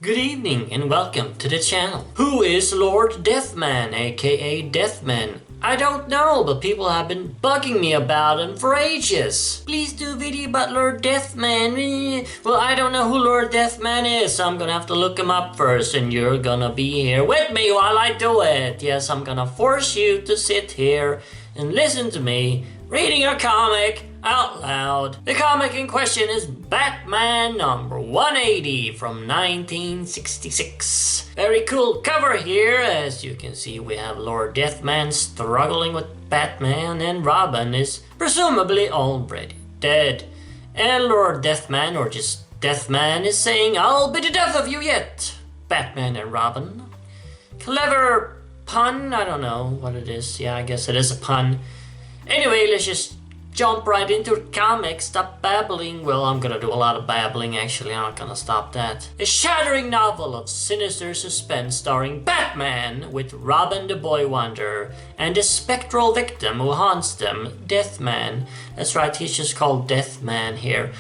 Good evening and welcome to the channel. Who is Lord Deathman, aka Deathman? I don't know, but people have been bugging me about him for ages. Please do a video about Lord Deathman. Well, I don't know who Lord Deathman is, so I'm gonna have to look him up first, and you're gonna be here with me while I do it. Yes, I'm gonna force you to sit here and listen to me reading a comic out loud. The comic in question is Batman number 180 from 1966. Very cool cover here. As you can see, we have Lord Deathman struggling with Batman, and Robin is presumably already dead. And Lord Deathman, or just Deathman, is saying, "I'll be the death of you yet." Batman and Robin. Clever pun? I don't know what it is. Yeah, I guess it is a pun. Anyway, let's just jump right into the comic. Stop babbling. Well, I'm gonna do a lot of babbling actually. I'm not gonna stop that. A shattering novel of sinister suspense starring Batman with Robin the Boy Wonder and the spectral victim who haunts them, Deathman. That's right, he's just called Deathman here.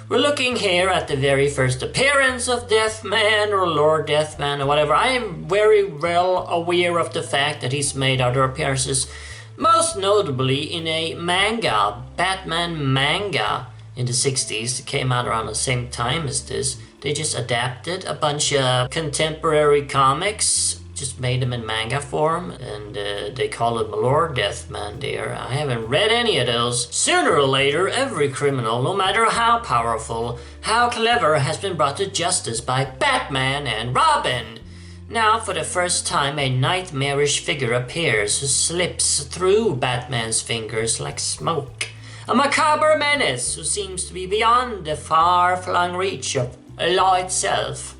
We're looking here at the very first appearance of Deathman or Lord Deathman or whatever. I am very well aware of the fact that he's made other appearances, most notably in a manga, Batman manga in the 60s. It came out around the same time as this. They just adapted a bunch of contemporary comics, just made them in manga form, and they call it Lord Deathman there. I haven't read any of those. Sooner or later, every criminal, no matter how powerful, how clever, has been brought to justice by Batman and Robin. Now, for the first time, a nightmarish figure appears who slips through Batman's fingers like smoke. A macabre menace who seems to be beyond the far-flung reach of law itself.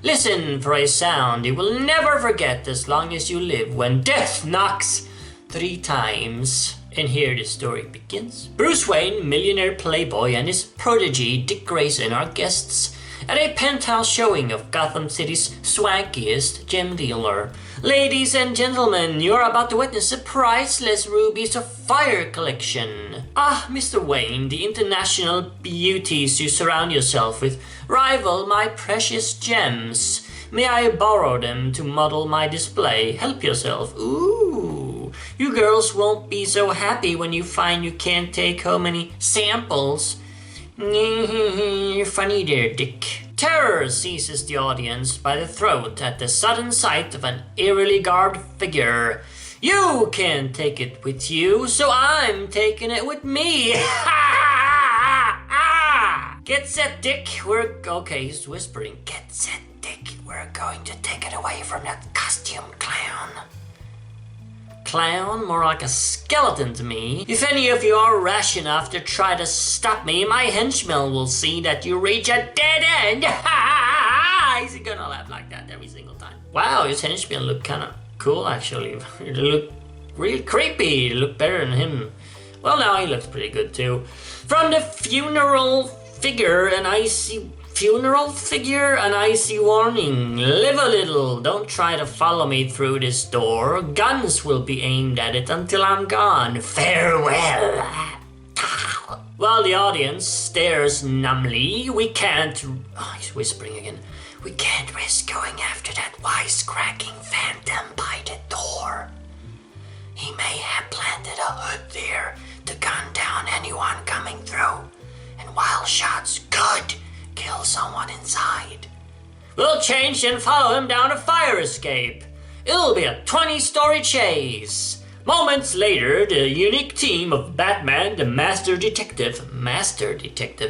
Listen for a sound you will never forget as long as you live, when death knocks 3 times. And here the story begins. Bruce Wayne, millionaire playboy, and his protege Dick Grayson are guests at a penthouse showing of Gotham City's swankiest gem dealer. Ladies and gentlemen, you're about to witness a priceless Ruby Sapphire collection. Ah, Mr. Wayne, the international beauties you surround yourself with rival my precious gems. May I borrow them to model my display? Help yourself. Ooh, you girls won't be so happy when you find you can't take home any samples. You're funny there, Dick. Terror seizes the audience by the throat at the sudden sight of an eerily garbed figure. You can't take it with you, so I'm taking it with me. Get set, Dick. Okay, he's whispering. Get set, Dick. We're going to take it away from that costumed clown. Clown? More like a skeleton to me. If any of you are rash enough to try to stop me, my henchmen will see that you reach a dead end. Is he gonna laugh like that every single time? Wow, his henchmen look kind of cool actually. They look really creepy. They look better than him. Well, now he looks pretty good too. From the funeral figure, an icy warning. Live a little. Don't try to follow me through this door. Guns will be aimed at it until I'm gone. Farewell. While the audience stares numbly, we can't... Oh, he's whispering again. We can't risk going after that wisecracking phantom by the door. He may have planted a hood there to gun down anyone coming through. And while shots could kill someone inside, we'll change and follow him down a fire escape. It'll be a 20-story chase. Moments later, the unique team of Batman, the Master Detective,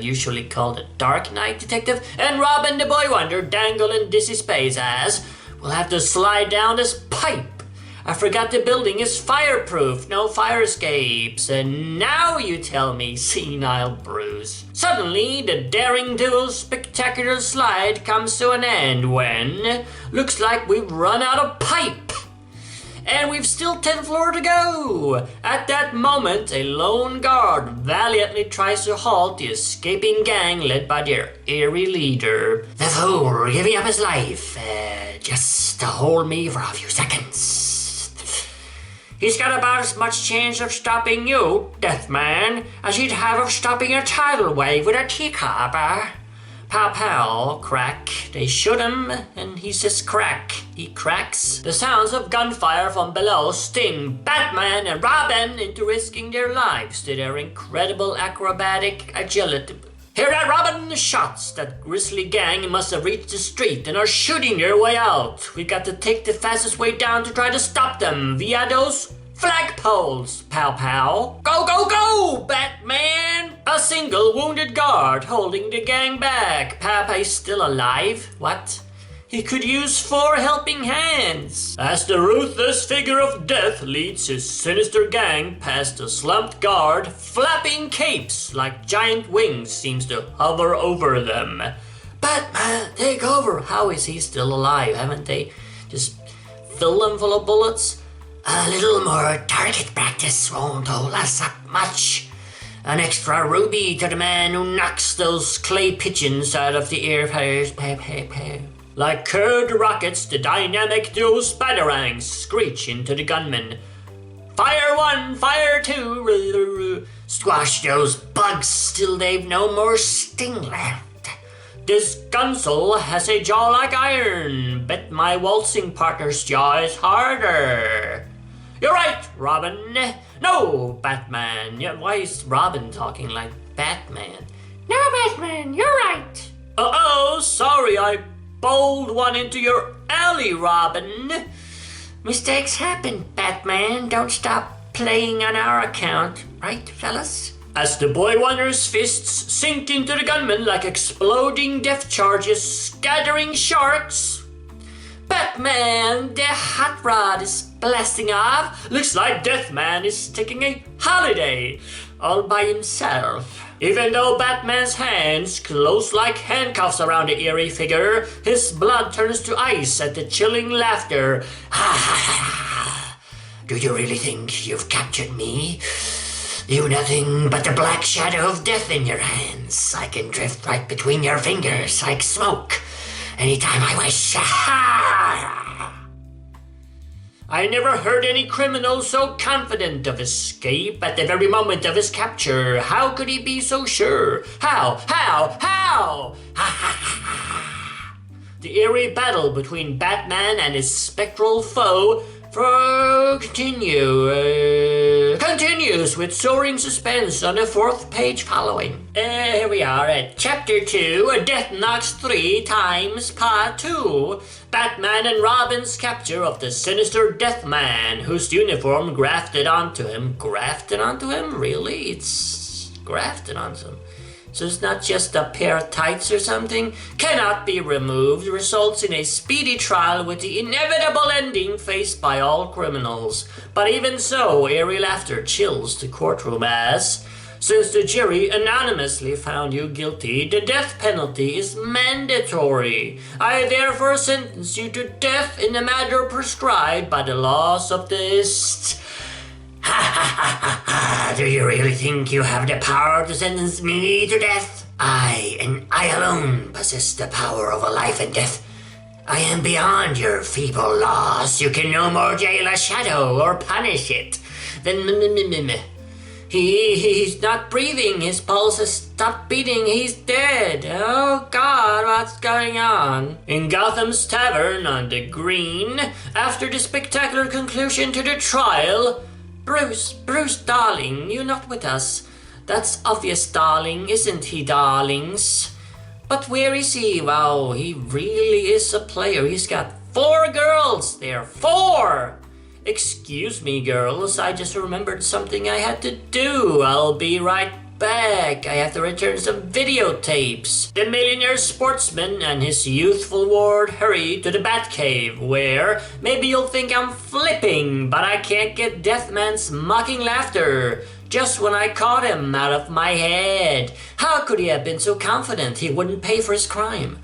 usually called a Dark Knight Detective, and Robin the Boy Wonder, Dangle and Dizzy Space Ass, will have to slide down this pipe. I forgot the building is fireproof, no fire escapes. And now you tell me, senile Bruce. Suddenly, the daring duo's spectacular slide comes to an end when looks like we've run out of pipe. And we've still 10th floor to go. At that moment, a lone guard valiantly tries to halt the escaping gang led by their eerie leader. The fool giving up his life just to hold me for a few seconds. He's got about as much chance of stopping you, Deathman, as he'd have of stopping a tidal wave with a teacup. Pow pow, crack. They shoot him and he says crack. He cracks. The sounds of gunfire from below sting Batman and Robin into risking their lives to their incredible acrobatic agility. Hear that, Robin? The shots. That grisly gang must have reached the street and are shooting their way out. We got to take the fastest way down to try to stop them via those flagpoles. Pow pow. Go, go, go, Batman! A single wounded guard holding the gang back. Papa's still alive? What? He could use 4 helping hands. As the ruthless figure of death leads his sinister gang past the slumped guard, flapping capes like giant wings seems to hover over them. Batman, take over. How is he still alive? Haven't they just filled him full of bullets? A little more target practice won't hold us up much. An extra ruby to the man who knocks those clay pigeons out of the air. Like curved rockets, the dynamic duo spatterangs screech into the gunmen. Fire 1, fire 2, squash those bugs till they've no more sting left. This gunsoul has a jaw like iron. Bet my waltzing partner's jaw is harder. You're right, Robin. No, Batman. Why is Robin talking like Batman? No, Batman, you're right. Uh-oh, sorry, I bowled one into your alley, Robin. Mistakes happen, Batman. Don't stop playing on our account. Right, fellas? As the Boy Wonder's fists sink into the gunman like exploding death charges scattering sharks. Batman, the hot rod is blasting off. Looks like Deathman is taking a holiday all by himself. Even though Batman's hands close like handcuffs around the eerie figure, his blood turns to ice at the chilling laughter. Do you really think you've captured me? You've nothing but the black shadow of death in your hands. I can drift right between your fingers like smoke anytime I wish. I never heard any criminal so confident of escape at the very moment of his capture. How could he be so sure? How? The eerie battle between Batman and his spectral foe continues with soaring suspense on the 4th page following. Here we are at Chapter 2, Death Knocks 3 times Part 2. Batman and Robin's capture of the sinister Deathman, whose uniform grafted onto him. Grafted onto him? Really? It's grafted onto him. So it's not just a pair of tights or something? Cannot be removed, results in a speedy trial with the inevitable ending faced by all criminals. But even so, eerie laughter chills the courtroom as, since the jury anonymously found you guilty, the death penalty is mandatory. I therefore sentence you to death in the manner prescribed by the laws of this. Do you really think you have the power to sentence me to death? I, and I alone, possess the power over life and death. I am beyond your feeble laws. You can no more jail a shadow or punish it. Then he's not breathing. His pulse has stopped beating. He's dead. Oh God, what's going on? In Gotham's Tavern on the Green, after the spectacular conclusion to the trial, Bruce, darling, you're not with us. That's obvious, darling, isn't he, darlings? But where is he? Wow, he really is a player. He's got 4 girls there. 4! Excuse me, girls. I just remembered something I had to do. I'll be right back. I have to return some videotapes. The millionaire sportsman and his youthful ward hurry to the Batcave, where maybe you'll think I'm flipping, but I can't get Deathman's mocking laughter just when I caught him out of my head. How could he have been so confident he wouldn't pay for his crime?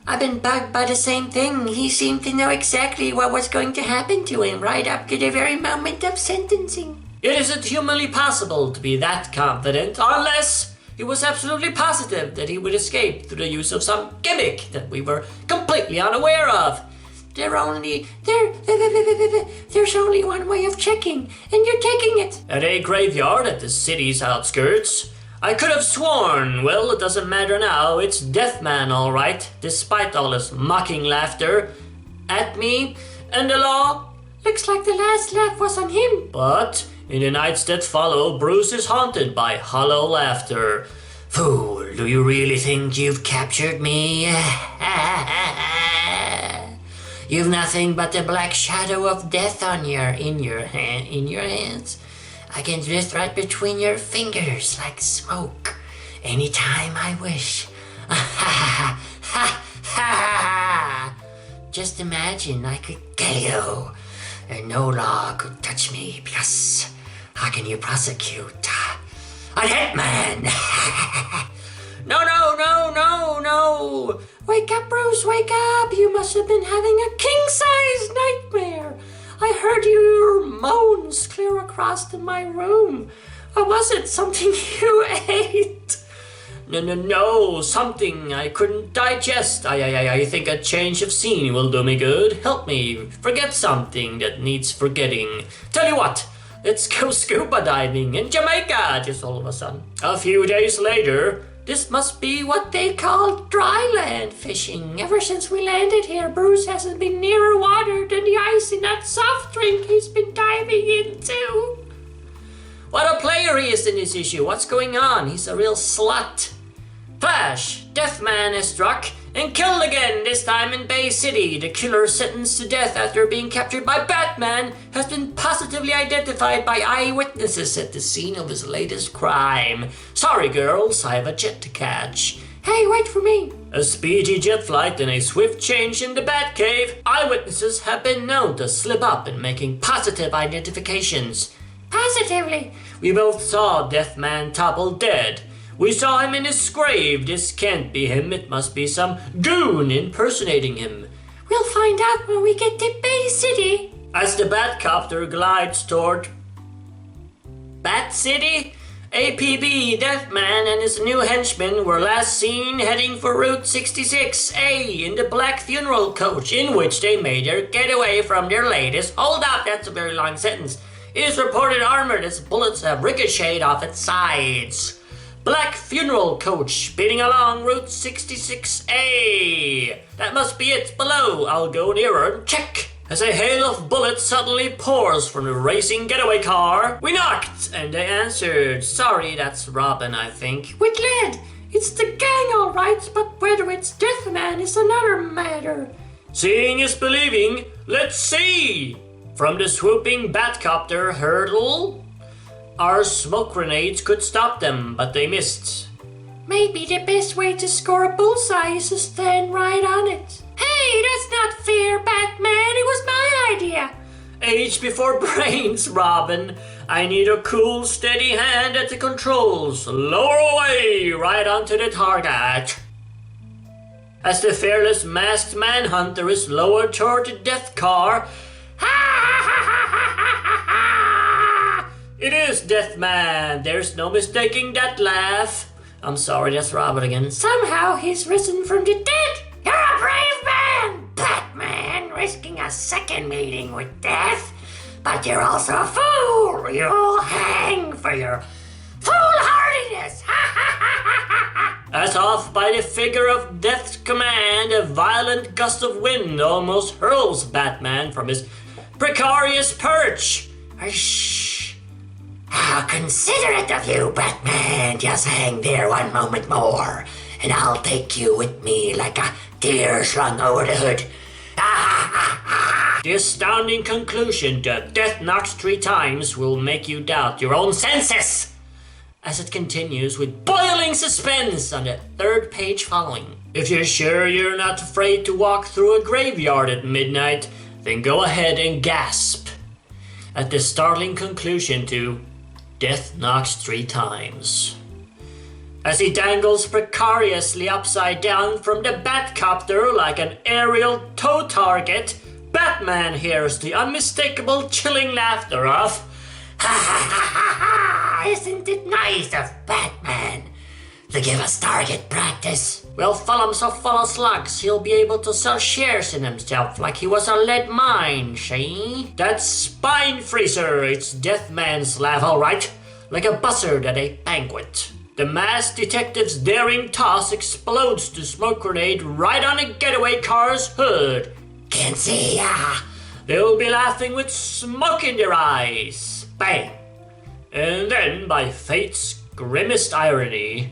I've been bugged by the same thing. He seemed to know exactly what was going to happen to him right up to the very moment of sentencing. It isn't humanly possible to be that confident unless he was absolutely positive that he would escape through the use of some gimmick that we were completely unaware of. There's only one way of checking, and you're taking it. At a graveyard at the city's outskirts, I could have sworn. Well, it doesn't matter now. It's Deathman, all right, despite all his mocking laughter at me and the law. Looks like the last laugh was on him. But in the nights that follow, Bruce is haunted by hollow laughter. Fool, do you really think you've captured me? You've nothing but the black shadow of death in your hands. I can drift right between your fingers like smoke anytime I wish. Just imagine I could kill you and no law could touch me because how can you prosecute a hitman? No. Wake up, Bruce, wake up. You must have been having a king-size nightmare. I heard your moans clear across my room. Or was it something you ate? No, something I couldn't digest. I think a change of scene will do me good. Help me forget something that needs forgetting. Tell you what, let's go scuba diving in Jamaica, just all of a sudden. A few days later, this must be what they call dry land fishing. Ever since we landed here, Bruce hasn't been nearer water than the ice in that soft drink he's been diving into. What a player he is in this issue. What's going on? He's a real slut. Flash, Deathman is struck and killed again, this time in Bay City. The killer sentenced to death after being captured by Batman has been positively identified by eyewitnesses at the scene of his latest crime. Sorry girls, I have a jet to catch. Hey, wait for me. A speedy jet flight and a swift change in the Batcave. Eyewitnesses have been known to slip up in making positive identifications. Positively. We both saw Deathman topple dead. We saw him in his grave. This can't be him. It must be some goon impersonating him. We'll find out when we get to Bay City. As the Batcopter glides toward Bat City, APB Deathman and his new henchmen were last seen heading for Route 66A in the black funeral coach, in which they made their getaway from their latest. Hold up, that's a very long sentence. It is reported armored as bullets have ricocheted off its sides. Black funeral coach speeding along Route 66A. That must be it below. I'll go nearer and check. As a hail of bullets suddenly pours from the racing getaway car. We knocked and they answered. Sorry, that's Robin, I think. We're glad. It's the gang, all right, but whether it's Deathman is another matter. Seeing is believing. Let's see. From the swooping Batcopter hurdle, our smoke grenades could stop them, but they missed. Maybe the best way to score a bullseye is to stand right on it. Hey, that's not fair, Batman. It was my idea. Age before brains, Robin. I need a cool, steady hand at the controls. Lower away, right onto the target. As the fearless masked manhunter is lowered toward the death car, it is Deathman. There's no mistaking that laugh. I'm sorry, that's Robin again. Somehow he's risen from the dead. You're a brave man, Batman, risking a second meeting with death. But you're also a fool. You'll hang for your foolhardiness. As off by the figure of death's command, a violent gust of wind almost hurls Batman from his precarious perch. Shh. How considerate of you, Batman. Just hang there one moment more, and I'll take you with me like a deer slung over the hood. The astounding conclusion that death knocks 3 times will make you doubt your own senses, as it continues with boiling suspense on the 3rd page following. If you're sure you're not afraid to walk through a graveyard at midnight, then go ahead and gasp at the startling conclusion to Death Knocks 3 Times. As he dangles precariously upside down from the Batcopter like an aerial tow target, Batman hears the unmistakable chilling laughter of Isn't it nice of Batman to give us target practice? Well, follow him so full of slugs, he'll be able to sell shares in himself like he was a lead mine, see? That's Spine Freezer, it's Deathman's laugh, all right. Like a buzzard at a banquet. The masked detective's daring toss explodes the smoke grenade right on a getaway car's hood. Can't see ya. They'll be laughing with smoke in their eyes. Bang! And then, by fate's grimmest irony,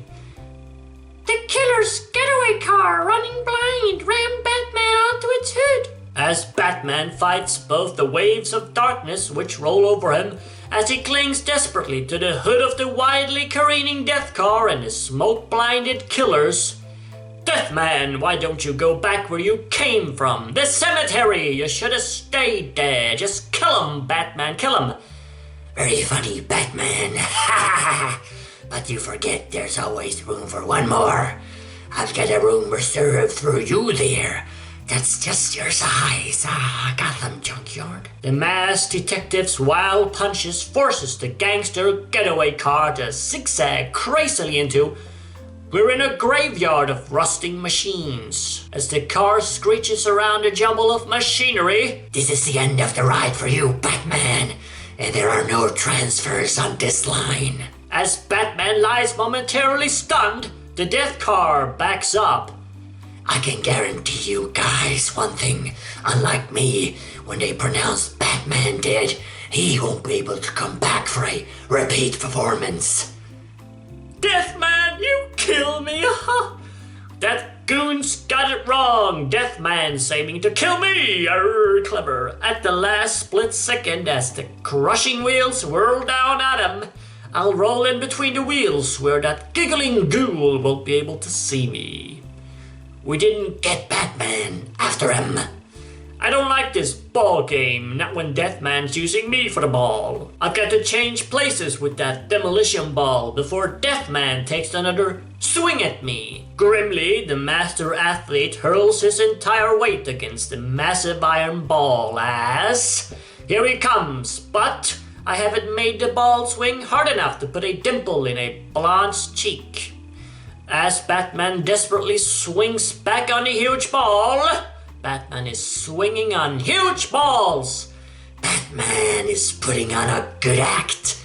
the killer's getaway car, running blind, rammed Batman onto its hood. As Batman fights both the waves of darkness which roll over him as he clings desperately to the hood of the wildly careening death car and the smoke-blinded killers. Deathman, why don't you go back where you came from? The cemetery! You should have stayed there. Just kill him, Batman, kill him. Very funny, Batman. But you forget there's always room for one more. I've got a room reserved for you there. That's just your size. Gotham Junkyard. The masked detective's wild punches forces the gangster getaway car to zigzag crazily into. We're in a graveyard of rusting machines. As the car screeches around a jumble of machinery. This is the end of the ride for you, Batman. And there are no transfers on this line. As Batman lies momentarily stunned, the death car backs up. I can guarantee you guys one thing. Unlike me, when they pronounce Batman dead, he won't be able to come back for a repeat performance. Deathman, you kill me! That goon's got it wrong! Deathman's aiming to kill me! Clever. At the last split second, as the crushing wheels whirl down at him, I'll roll in between the wheels where that giggling ghoul won't be able to see me. We didn't get Batman. After him. I don't like this ball game, not when Deathman's using me for the ball. I've got to change places with that demolition ball before Deathman takes another swing at me. Grimly, the master athlete hurls his entire weight against the massive iron ball as... Here he comes, but I haven't made the ball swing hard enough to put a dimple in a blonde's cheek. As Batman desperately swings back on the huge ball, Batman is swinging on huge balls. Batman is putting on a good act.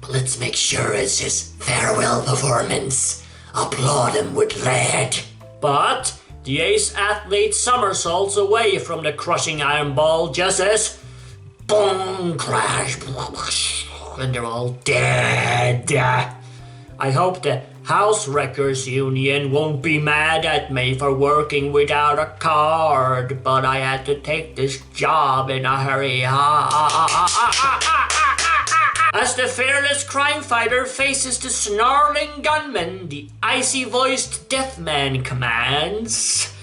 But let's make sure it's his farewell performance. Applaud him with lead. But the ace athlete somersaults away from the crushing iron ball just as... Boom! Crash! And they're all dead. I hope the House Wreckers Union won't be mad at me for working without a card, but I had to take this job in a hurry. As the fearless crime fighter faces the snarling gunman, the icy-voiced Deathman commands.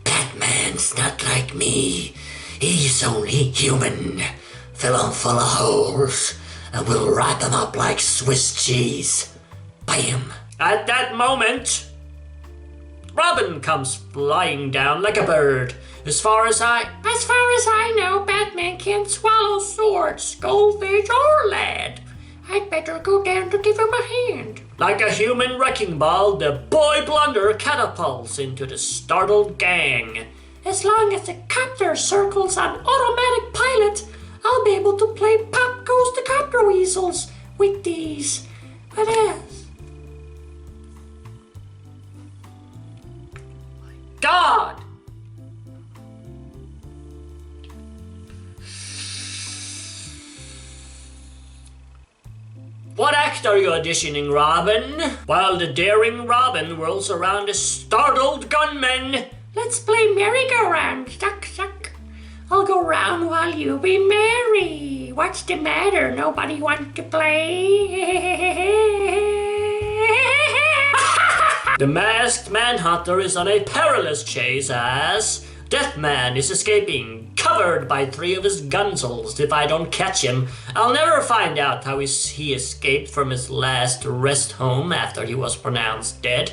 Batman's not like me. He's only human. Fill him full of holes, and we'll wrap him up like Swiss cheese. Bam! At that moment, Robin comes flying down like a bird. As far as I know, Batman can't swallow swords, goldfish, or lead. I'd better go down to give him a hand. Like a human wrecking ball, the boy blunder catapults into the startled gang. As long as the copter circles on automatic pilot, I'll be able to play Pop Goes the Copter Weasels with these. But God! What act are you auditioning, Robin? While the daring Robin whirls around a startled gunman. Let's play merry-go-round, suck, suck. I'll go round while you be merry. What's the matter? Nobody wants to play? The masked manhunter is on a perilous chase as Deathman is escaping, covered by 3 of his gunzels. If I don't catch him, I'll never find out how he escaped from his last rest home after he was pronounced dead.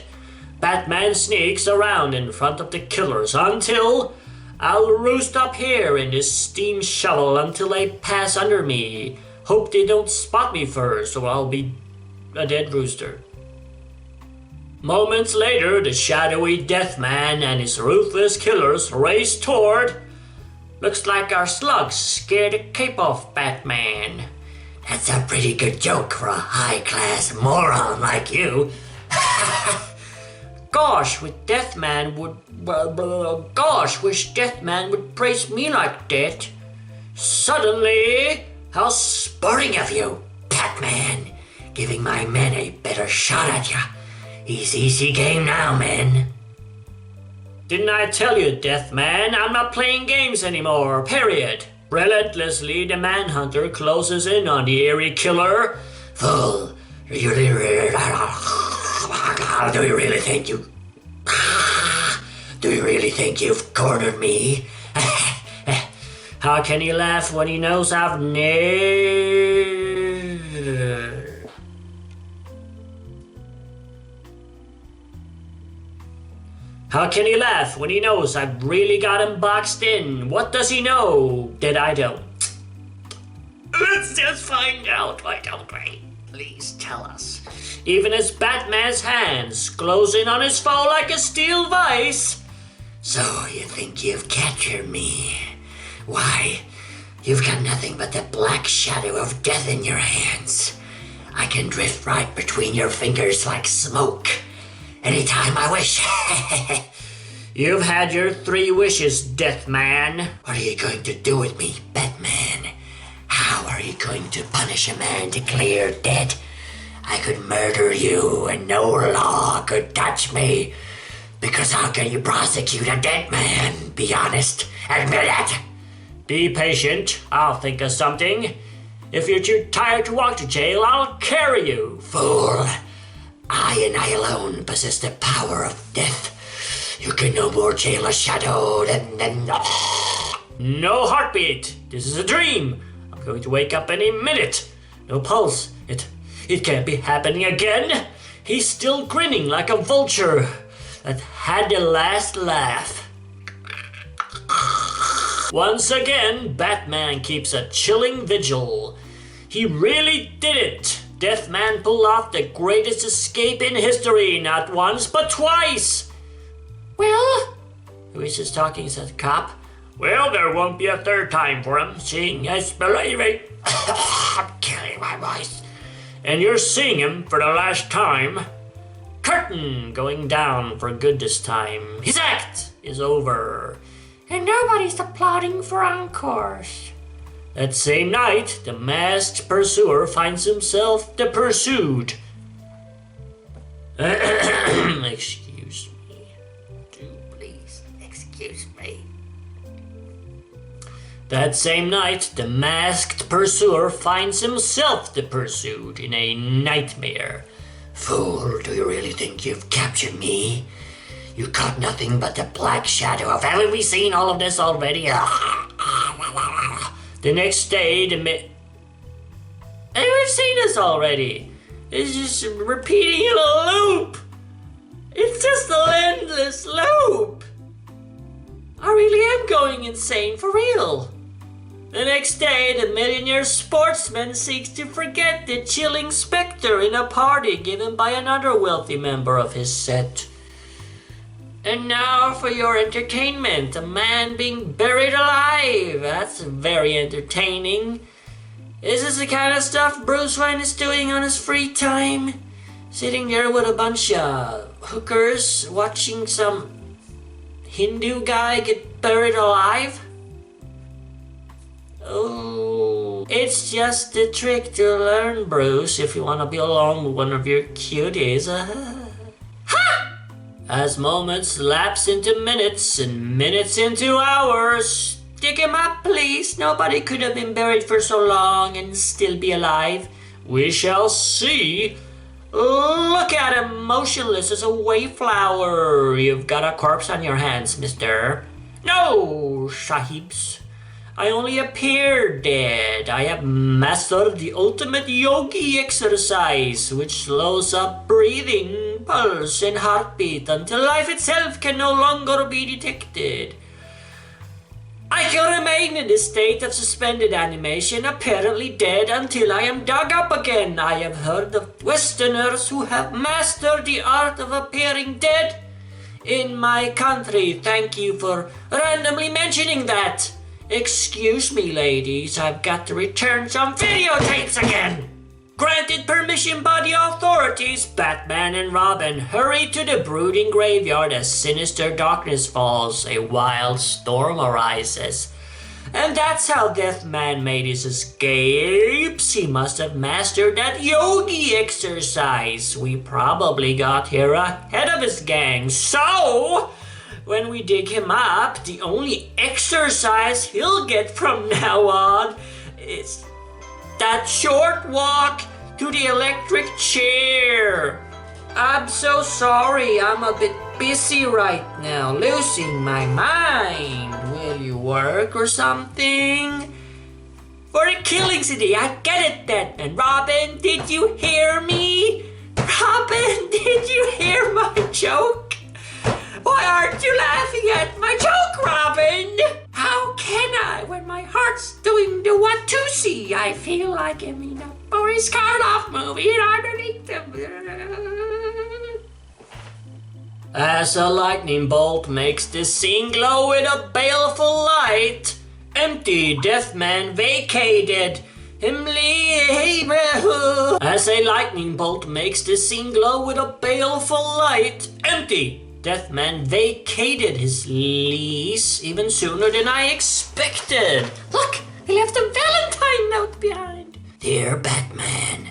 Batman sneaks around in front of the killers until I'll roost up here in this steam shovel until they pass under me. Hope they don't spot me first, or I'll be a dead rooster. Moments later, the shadowy Deathman and his ruthless killers race toward... Looks like our slugs scared the cape off Batman. That's a pretty good joke for a high-class moron like you. Gosh, wish Deathman would praise me like that. Suddenly, How sporting of you, Batman. Giving my men a better shot at ya. Easy game now, men. Didn't I tell you, Deathman, I'm not playing games anymore, period. Relentlessly, the Manhunter closes in on the eerie killer. Fool, do you really think you've cornered me? How can he laugh when he knows I've How can he laugh when he knows I've really got him boxed in? What does he know that I don't? Let's just find out, why don't we? Please tell us. Even as Batman's hands close in on his foe like a steel vice. So you think you've captured me? Why, you've got nothing but the black shadow of death in your hands. I can drift right between your fingers like smoke. Anytime I wish. You've had your 3 wishes, Deathman. What are you going to do with me, Batman? How are you going to punish a man declared dead? I could murder you and no law could touch me. Because how can you prosecute a dead man? Be honest. Admit it. Be patient. I'll think of something. If you're too tired to walk to jail, I'll carry you. Fool. I and I alone possess the power of death. You can no more jail a shadow than... No heartbeat. This is a dream. I'm going to wake up any minute. No pulse. It can't be happening again. He's still grinning like a vulture that had the last laugh. Once again, Batman keeps a chilling vigil. He really did it. Deathman pulled off the greatest escape in history, not once, but twice. Well? Who is this talking, said the cop. Well, there won't be a third time for him, seeing as believing. I'm killing my voice. And you're seeing him for the last time. Curtain going down for good this time. His act is over. And nobody's applauding for encores. That same night, the masked pursuer finds himself the pursued. Excuse me. Do please excuse me. That same night, the masked pursuer finds himself the pursued in a nightmare. Fool, do you really think you've captured me? You caught nothing but the black shadow of... Haven't we seen all of this already? The next day, Hey, we've seen this already. It's just repeating in a loop. It's just an endless loop. I really am going insane, for real. The next day, the millionaire sportsman seeks to forget the chilling specter in a party given by another wealthy member of his set. And now for your entertainment, a man being buried alive. That's very entertaining. Is this the kind of stuff Bruce Wayne is doing on his free time? Sitting there with a bunch of hookers, watching some Hindu guy get buried alive? Oh, it's just a trick to learn, Bruce, if you want to be alone with one of your cuties. As moments lapse into minutes and minutes into hours. Stick him up, please. Nobody could have been buried for so long and still be alive. We shall see. Look at him, motionless as a wayflower. You've got a corpse on your hands, mister. No, sahibs. I only appear dead. I have mastered the ultimate yogi exercise, which slows up breathing, pulse, and heartbeat until life itself can no longer be detected. I can remain in this state of suspended animation, apparently dead, until I am dug up again. I have heard of Westerners who have mastered the art of appearing dead in my country. Thank you for randomly mentioning that. Excuse me, ladies, I've got to return some videotapes again. Granted. Granted permission by the authorities, Batman and Robin hurry to the brooding graveyard as sinister darkness falls, a wild storm arises. And that's how Deathman made his escapes. He must have mastered that yogi exercise. We probably got here ahead of his gang. So, when we dig him up, the only exercise he'll get from now on is that short walk to the electric chair. I'm so sorry, I'm a bit busy right now, losing my mind. Will you work or something? For the killing city, I get it then. And Robin, did you hear me? Robin, did you hear my joke? Why aren't you laughing at my joke, Robin? How can I when my heart's doing the Watusi? I feel like I'm in a Boris Karloff movie and underneath the... As a lightning bolt makes the scene glow with a baleful light, empty Deathman vacated him leave. As a lightning bolt makes the scene glow with a baleful light, empty Deathman vacated his lease even sooner than I expected. Look, he left a Valentine note behind. Dear Batman,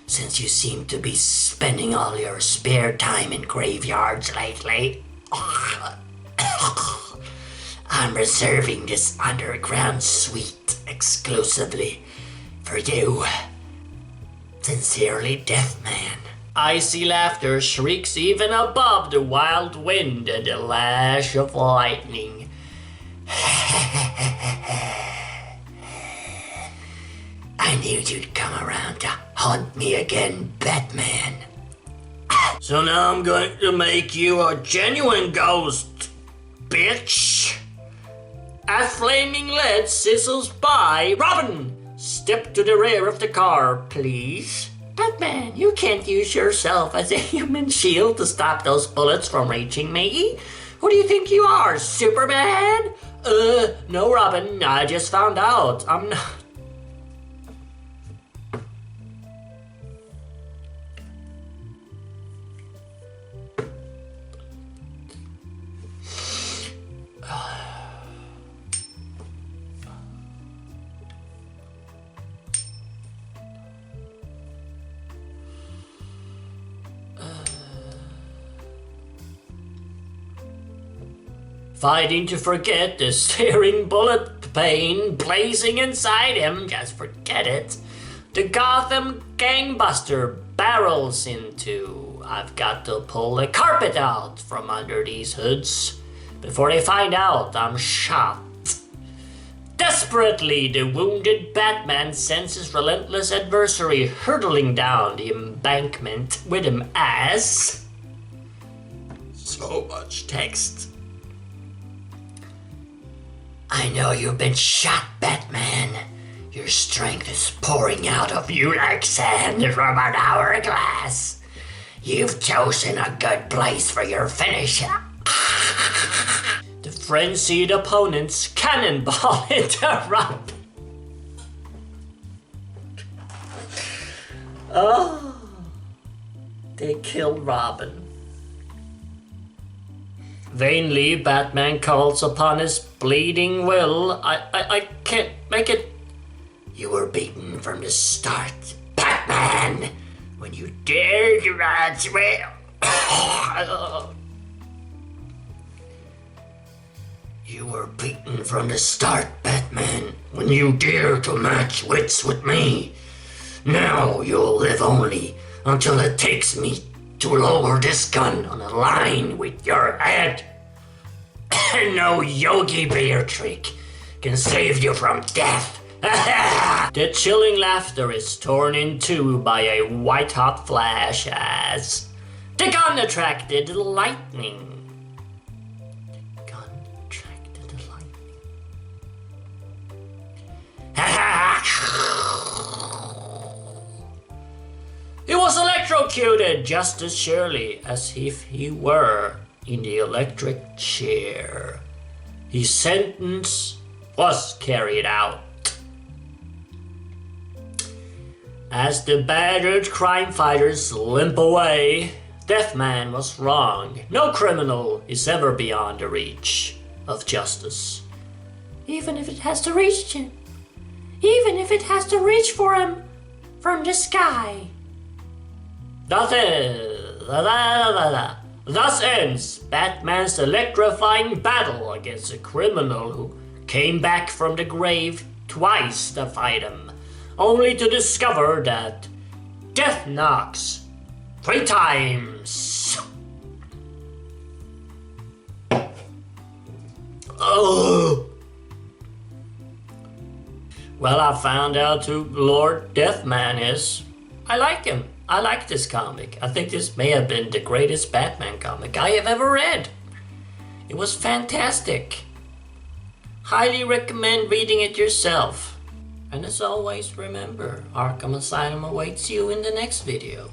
since you seem to be spending all your spare time in graveyards lately, I'm reserving this underground suite exclusively for you. Sincerely, Deathman. Icy laughter shrieks even above the wild wind and the lash of lightning. I knew you'd come around to haunt me again, Batman. So now I'm going to make you a genuine ghost, bitch. As flaming lead sizzles by, Robin, step to the rear of the car, please. Batman, you can't use yourself as a human shield to stop those bullets from reaching me. Who do you think you are, Superman? No, Robin, I just found out. I'm not... Fighting to forget the searing bullet pain blazing inside him, just forget it. The Gotham gangbuster barrels into. I've got to pull the carpet out from under these hoods before they find out I'm shot. Desperately, the wounded Batman sends his relentless adversary hurtling down the embankment with him as... So much text. I know you've been shot, Batman. Your strength is pouring out of you like sand from an hourglass. You've chosen a good place for your finish. The frenzied opponents cannonball interrupt. Oh, they killed Robin. Vainly, Batman calls upon his bleeding will. I can't make it. You were beaten from the start, Batman, when you dared to match me. You were beaten from the start, Batman, when you dared to match wits with me. Now you'll live only until it takes me to lower this gun on a line with your head. No Yogi Bear trick can save you from death. The chilling laughter is torn in two by a white-hot flash as the gun attracted the lightning. Gun attracted the lightning. He was electrocuted just as surely as if he were in the electric chair. His sentence was carried out. As the battered crime fighters limp away, Deathman was wrong. No criminal is ever beyond the reach of justice. Even if it has to reach him. Even if it has to reach for him from the sky. Thus ends Batman's electrifying battle against a criminal who came back from the grave twice to fight him, only to discover that death knocks 3 times. Oh. Well, I found out who Lord Deathman is. I like him. I like this comic. I think this may have been the greatest Batman comic I have ever read. It was fantastic. Highly recommend reading it yourself. And as always, remember, Arkham Asylum awaits you in the next video.